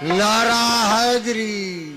नारा हैदरी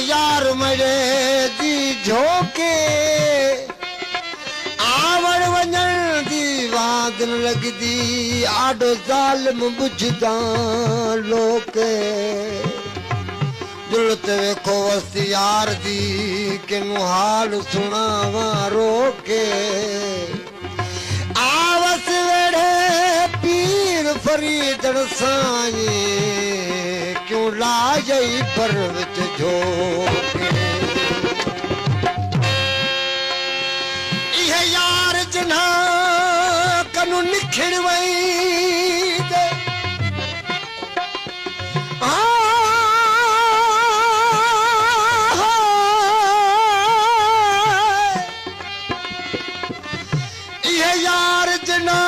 यार मरे दी झोके आवड़ वञण दी वाद न लगदी आडो ज़ालिम बुझदा लोके दिल ते वेखो वस्ती यार दी किनू हाल सुनावा रोके आवस वेड़े पीर फरीदण साईं क्यों लाजई पर विच झोके इहे यार जिन्हा कनु निखिड़ वई दे इहे यार जिन्हा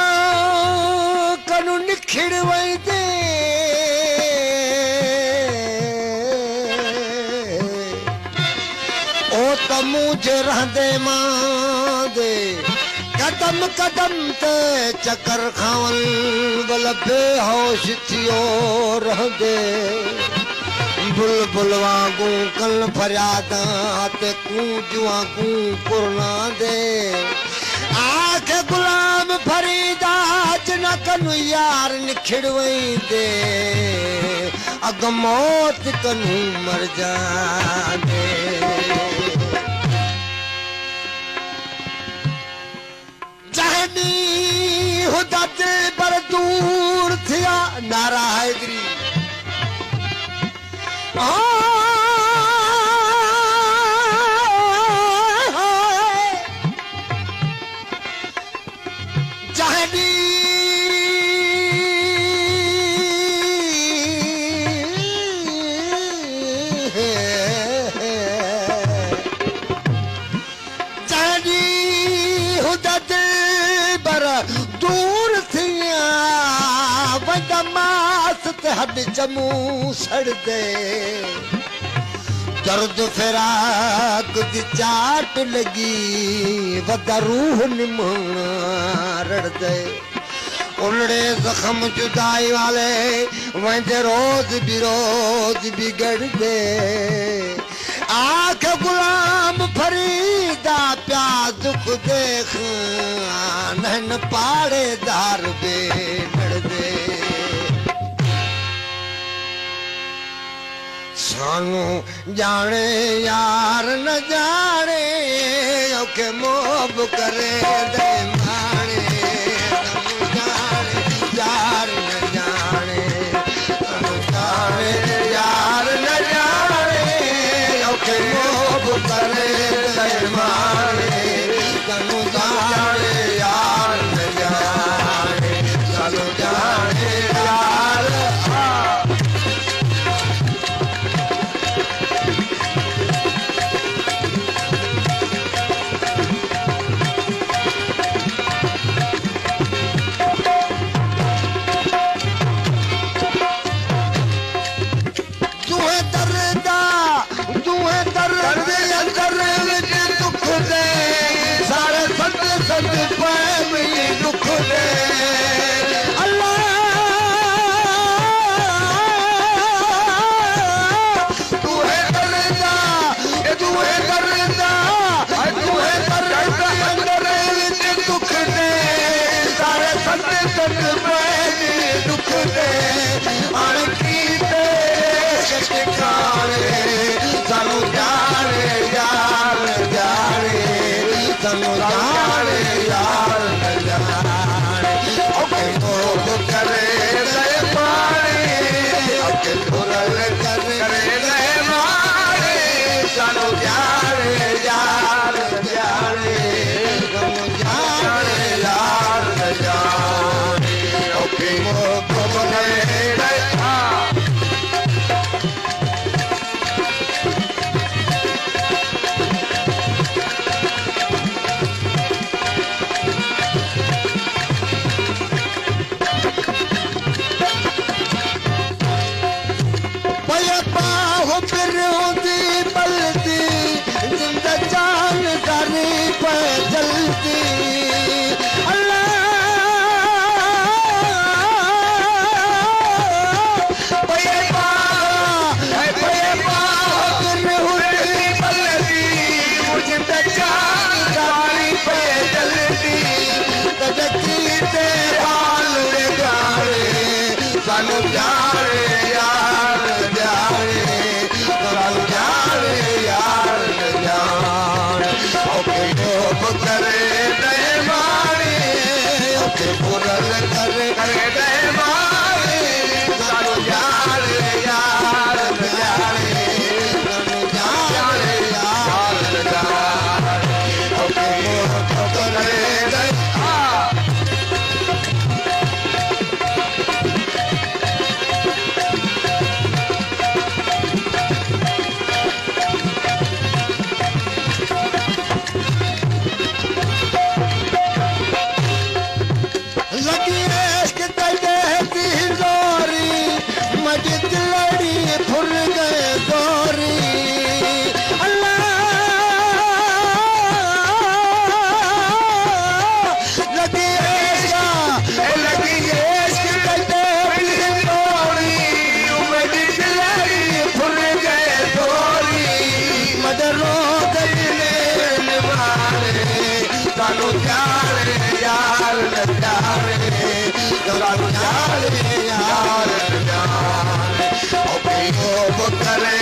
कनु निखिड़ वई दे मुझे रहंदे मांदे कदम कदम ते चक्कर खावल बल बेहोश थियो रहंदे बुलबुल वांगू कल फरियादा ते कूंज वांगू पुरना दे आख गुलाम फरीदा जना कनु यार निखिड़ वई दे अग मौत कनु मर जांदे जहनी हुदत पर दूर थिया नारा हैदरी जहनी दूर थिया वदमास ते हड चमू सड़ दे दर्द फिराक दी चाट लगी वदा रूह निमना रड़ दे उलड़े जख्म जुदाई वाले वंदे रोज बिगड़ दे आख गुलाम फरीदा प्या दुख देख नैन पाड़े दार बे लड़ दे सानू जाने यार न जाने औखे मोब करे दे माने सानू जाने यार न जाने सानू जाने यार न जाने औखे मोब करे दे माने सानू जाने यार न जाने सानू जाने यार दुख दे सानू जाने यार जाने सानू जाने यार जाने ओके लोभ करे बेईमानी ओके पुरल करे बेईमानी सानू जाने यार जाने सानू जाने यार जाने ओके लोभ करे सानू जाने यार जाने सानू जाने यार जाने ओके लोभ करे